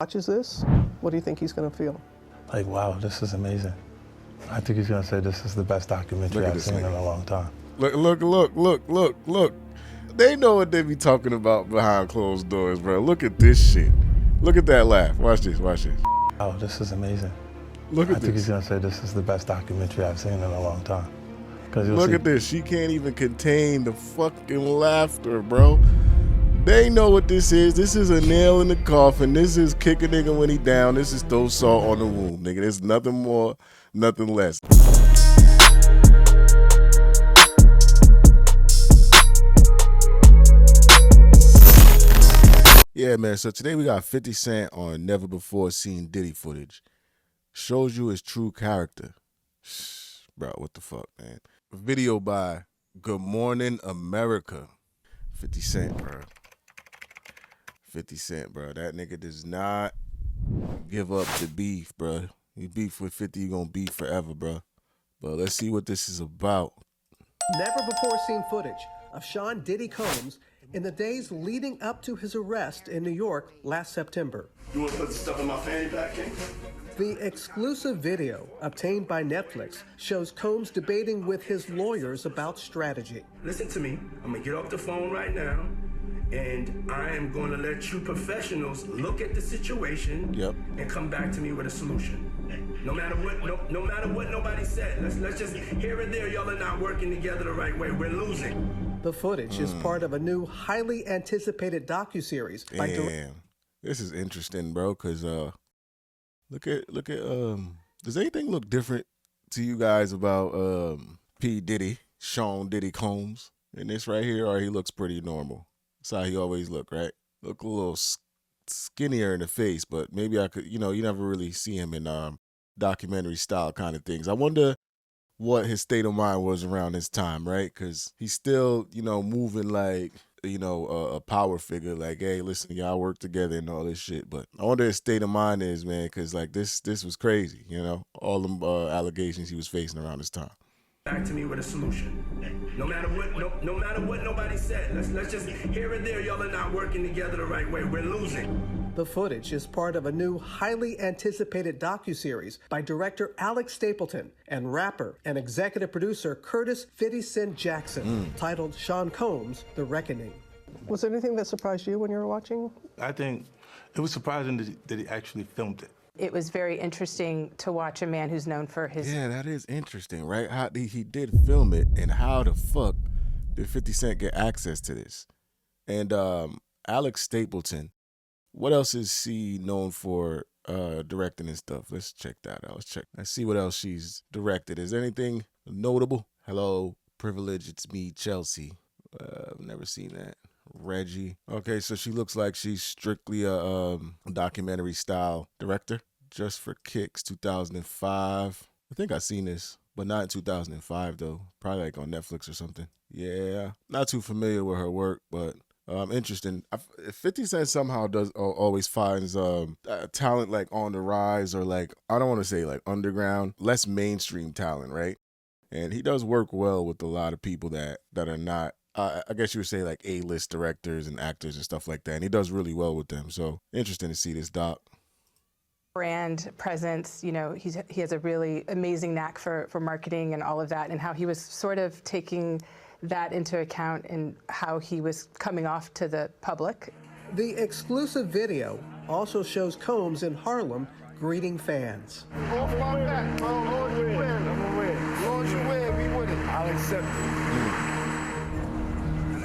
watches this, what do you think he's going to feel? Like, wow, this is amazing. I think he's going to say this is the best documentary I've seen in a long time. Look. They know what they be talking about behind closed doors, bro. Look at this shit. Look at that laugh. Watch this. Wow, this is amazing. Look at I think this. he's going to say this is the best documentary I've seen in a long time. Look at this. She can't even contain the fucking laughter, bro. They know what this is. This is a nail in the coffin. This is kick a nigga when he down. This is throw salt on the wound, nigga. There's nothing more, nothing less. Yeah, man. So today we got 50 Cent on never before seen Diddy footage. Shows you his true character. Bro, what the fuck, man? Video by Good Morning America. 50 Cent, bro. 50 Cent, bro. That nigga does not give up the beef, bro. You beef with 50, you gonna beef forever, bro. But let's see what this is about. Never before seen footage of Sean Diddy Combs in the days leading up to his arrest in New York last September. You want to put the stuff in my fanny pack, King? The exclusive video obtained by Netflix shows Combs debating with his lawyers about strategy. Listen to me. I'm going to get off the phone right now, and I am going to let you professionals look at the situation and come back to me with a solution. No matter what nobody said. Let's just here and there, y'all are not working together the right way. We're losing. The footage is part of a new, highly anticipated docuseries. Damn. This is interesting, bro, because look at does anything look different to you guys about P. Diddy, Sean Diddy Combs in this right here, or he looks pretty normal? That's how he always look, right? Look a little skinnier in the face, but maybe I could, you never really see him in documentary style kind of things. I wonder what his state of mind was around this time, right? Because he's still, moving like, a power figure, like, hey, listen, y'all work together and all this shit. But I wonder his state of mind is, man, because like this was crazy, all them allegations he was facing around this time. Back to me with a solution. No matter what nobody said. Let's just here and there, y'all are not working together the right way. We're losing. The footage is part of a new, highly anticipated docuseries by director Alex Stapleton and rapper and executive producer Curtis 50 Cent Jackson, titled Sean Combs: The Reckoning. Was there anything that surprised you when you were watching? I think it was surprising that he actually filmed it. It was very interesting to watch a man who's known for his... Yeah, that is interesting, right? How he did film it, and how the fuck did 50 Cent get access to this? And Alex Stapleton, what else is he known for directing and stuff? Let's check that out. Let's see what else she's directed. Is there anything notable? Hello, Privilege, it's me, Chelsea. I've never seen that. Reggie. Okay, so she looks like she's strictly a documentary style director. Just for Kicks, 2005. I think I've seen this, but not in 2005 though. Probably like on Netflix or something. Yeah, not too familiar with her work, but interesting. 50 Cent somehow always finds talent like on the rise, or like, I don't want to say like underground, less mainstream talent, right? And he does work well with a lot of people that are not, I guess you would say like A-list directors and actors and stuff like that. And he does really well with them. So interesting to see this doc. Brand presence, he has a really amazing knack for marketing and all of that, and how he was sort of taking that into account in how he was coming off to the public. The exclusive video also shows Combs in Harlem greeting fans. Off my back, bro. Lord, you win. I'm gonna win. Lord, you win. We win it. I'll accept it.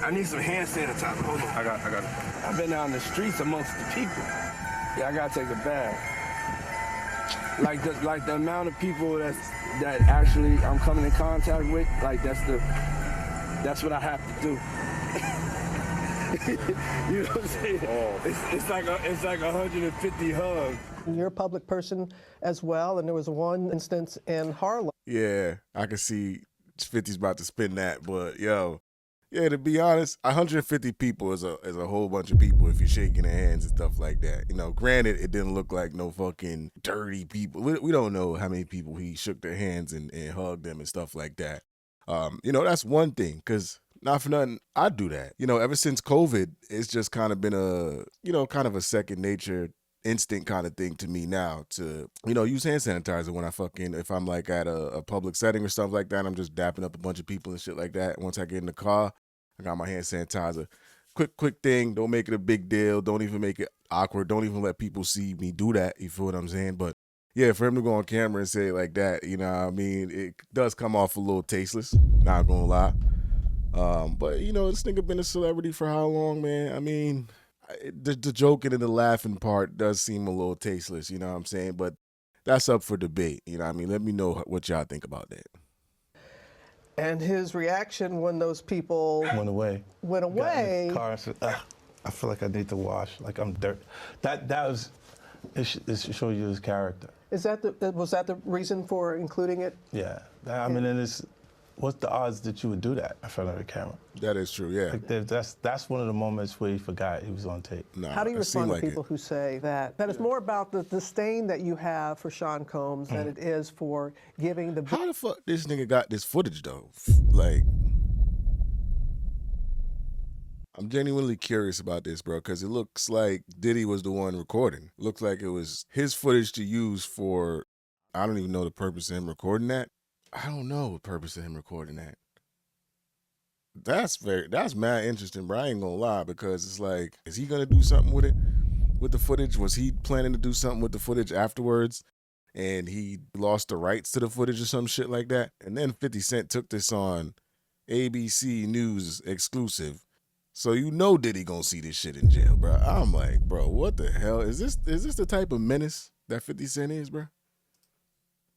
I need some hand sanitizer. Hold on. I got it. I've been out in the streets amongst the people. Yeah, I gotta take a bath. Like the amount of people that actually I'm coming in contact with, like that's what I have to do. You know what I'm saying? It's like 150 hugs. You're a public person as well, and there was one instance in Harlem. Yeah, I can see 50's about to spin that, but yo. Yeah, to be honest, 150 people is a whole bunch of people if you're shaking their hands and stuff like that. Granted, it didn't look like no fucking dirty people. We don't know how many people he shook their hands and hugged them and stuff like that. That's one thing, because not for nothing, I do that. Ever since COVID, it's just kind of been kind of a second nature instinct kind of thing to me now to, use hand sanitizer when if I'm like at a public setting or stuff like that. I'm just dapping up a bunch of people and shit like that. Once I get in the car, I got my hand sanitizer. Quick thing. Don't make it a big deal. Don't even make it awkward. Don't even let people see me do that. You feel what I'm saying? But yeah, for him to go on camera and say it like that, it does come off a little tasteless. Not gonna lie. But this nigga been a celebrity for how long, man? I mean, the joking and the laughing part does seem a little tasteless, you know what I'm saying? But that's up for debate, you know what I mean? Let me know what y'all think about that. And his reaction when those people went away. Got in the car and said, I feel like I need to wash, like I'm dirt. That was, it show you his character. Was that the reason for including it? Yeah, I mean, what's the odds that you would do that in front of the camera? That is true, yeah. Like that's one of the moments where he forgot he was on tape. No, how do you respond to people who say that it's more about the disdain that you have for Sean Combs than it is for giving the... How the fuck this nigga got this footage, though? Like, I'm genuinely curious about this, bro, because it looks like Diddy was the one recording. Looks like it was his footage to use for... I don't even know the purpose of him recording that. I don't know the purpose of him recording that. That's mad interesting, bro. I ain't gonna lie, because it's like, is he gonna do something with it, with the footage? Was he planning to do something with the footage afterwards, and he lost the rights to the footage or some shit like that? And then 50 Cent took this on ABC News exclusive, so Diddy gonna see this shit in jail, bro. I'm like, bro, what the hell is this? Is this the type of menace that 50 Cent is, bro?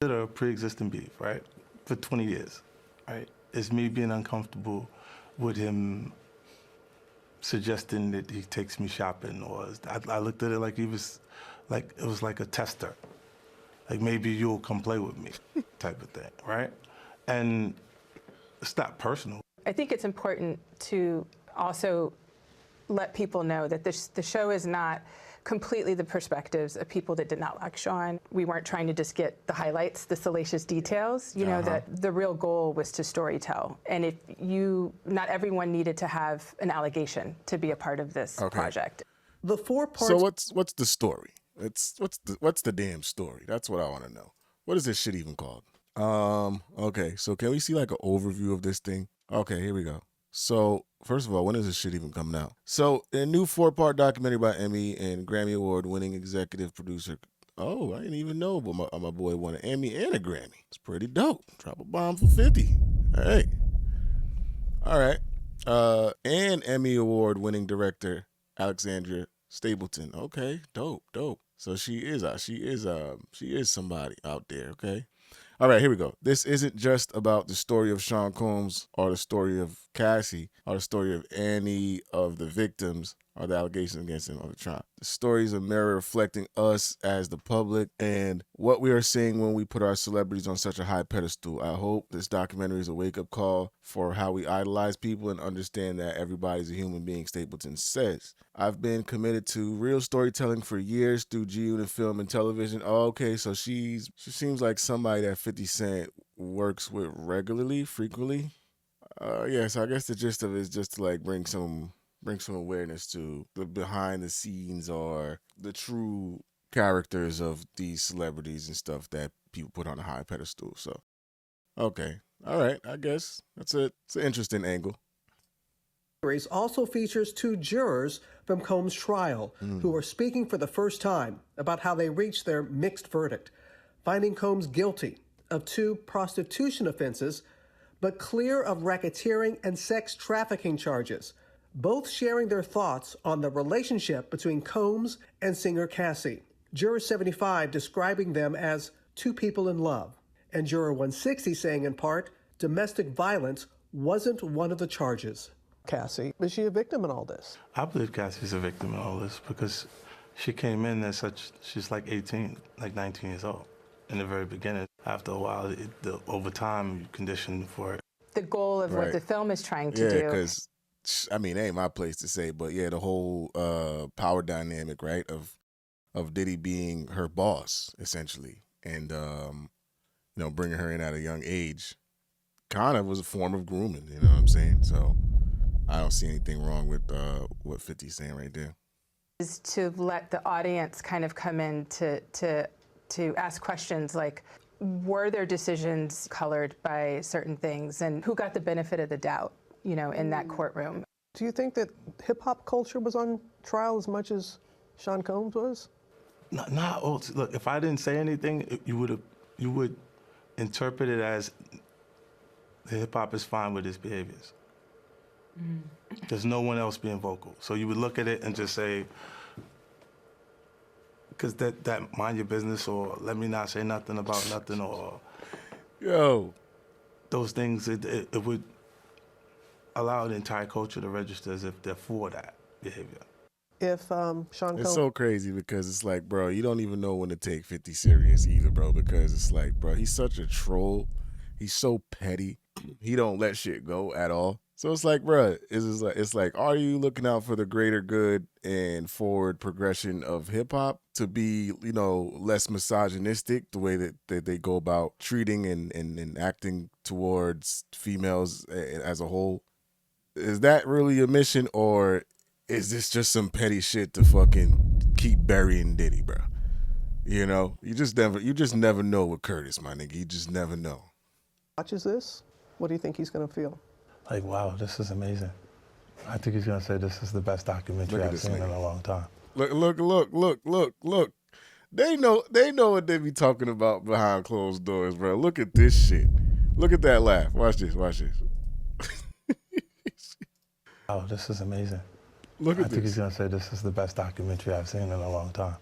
A pre-existing beef, right? For 20 years, right? It's me being uncomfortable with him suggesting that he takes me shopping, or I looked at it like it was like a tester, like maybe you'll come play with me, type of thing, right? And it's not personal. I think it's important to also let people know that the show is not completely the perspectives of people that did not like Sean. We weren't trying to just get the highlights, the salacious details. You know, that the real goal was to storytell. And not everyone needed to have an allegation to be a part of this project. The 4 parts. So what's the story? What's the damn story? That's what I want to know. What is this shit even called? Okay, so can we see like an overview of this thing? Okay, here we go. So, first of all, when is this shit even coming out? So, a new 4-part documentary by Emmy and Grammy Award-winning executive producer. Oh, I didn't even know, but my boy won an Emmy and a Grammy. It's pretty dope. Drop a bomb for 50. Hey. All right. And Emmy Award-winning director Alexandra Stapleton. Okay, dope. So she is somebody out there. Okay. All right, here we go. This isn't just about the story of Sean Combs or the story of Cassie or the story of any of the victims or the allegations against him or the trial. The story is a mirror reflecting us as the public and what we are seeing when we put our celebrities on such a high pedestal. I hope this documentary is a wake-up call for how we idolize people and understand that everybody's a human being, Stapleton says. I've been committed to real storytelling for years through G-Unit film and television. Oh, okay, so she seems like somebody that 50 Cent works with regularly, frequently. So I guess the gist of it is just to like bring some awareness to the behind the scenes or the true characters of these celebrities and stuff that people put on a high pedestal. So, okay. All right. I guess it's an interesting angle. Series also features 2 jurors from Combs' trial who are speaking for the first time about how they reached their mixed verdict, finding Combs guilty of 2 prostitution offenses, but clear of racketeering and sex trafficking charges, both sharing their thoughts on the relationship between Combs and singer Cassie. Juror 75 describing them as 2 people in love, and Juror 160 saying in part, domestic violence wasn't one of the charges. Cassie, is she a victim in all this? I believe Cassie's a victim in all this because she came in she's like 18, like 19 years old in the very beginning. After a while, over time, you condition for it. The goal of what the film is trying to do. Yeah, because, I mean, it ain't my place to say, but yeah, the whole power dynamic, right, of Diddy being her boss, essentially, and, bringing her in at a young age kind of was a form of grooming, you know what I'm saying? So I don't see anything wrong with what 50's saying right there. is to let the audience kind of come in to ask questions like, were their decisions colored by certain things, and who got the benefit of the doubt, you know, in that courtroom? Do you think that hip-hop culture was on trial as much as Sean Combs was? Look, if I didn't say anything, you would interpret it as the hip-hop is fine with his behaviors. There's no one else being vocal. So you would look at it and just say, because that mind your business, or let me not say nothing about nothing, or those things, it would allow the entire culture to register as if they're for that behavior. If Sean Combs... It's so crazy because it's like, bro, you don't even know when to take 50 serious either, bro, because it's like, bro, he's such a troll. He's so petty. He don't let shit go at all. So it's like, bro, it's like, are you looking out for the greater good and forward progression of hip hop to be, you know, less misogynistic, the way that they go about treating and acting towards females as a whole? Is that really a mission, or is this just some petty shit to fucking keep burying Diddy, bro? You know, you just never know with Curtis, my nigga. You just never know. Watches this, what do you think he's gonna feel? Like, wow, this is amazing. I think he's gonna say this is the best documentary I've seen in a long time. Look. They know what they be talking about behind closed doors, bro. Look at this shit. Look at that laugh. Watch this. Oh, this is amazing. Look at I think he's gonna say this is the best documentary I've seen in a long time.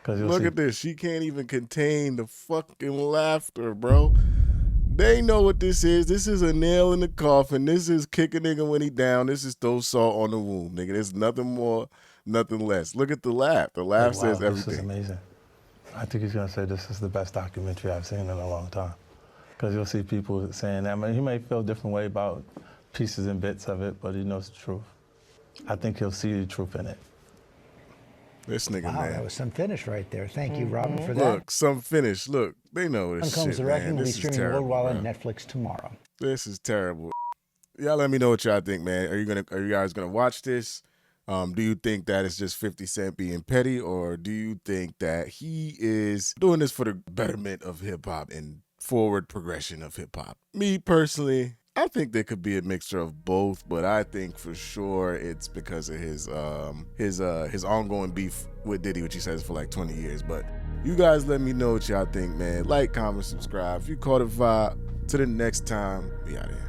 Look at this. She can't even contain the fucking laughter, bro. They know what this is. This is a nail in the coffin. This is kick a nigga when he down. This is throw salt on the wound, nigga. There's nothing more, nothing less. Look at the laugh. The laugh says everything. This is amazing. I think he's gonna say this is the best documentary I've seen in a long time. Because you'll see people saying that. I mean, he may feel a different way about pieces and bits of it, but he knows the truth. I think he'll see the truth in it. This nigga, wow, man. That was some finish right there. Thank you, Robin, for that. Look, some finish. Look, they know this Comes shit, the Reckoning man. will be This is streaming terrible, worldwide on bro. Netflix tomorrow. This is terrible. Y'all let me know what y'all think, man. Are you guys gonna watch this? Do you think that it's just 50 Cent being petty, or do you think that he is doing this for the betterment of hip hop and forward progression of hip hop? Me personally, I think there could be a mixture of both, but I think for sure it's because of his ongoing beef with Diddy, which he says for like 20 years. But you guys let me know what y'all think, man. Like, comment, subscribe. If you caught a vibe, till the next time, we out of here.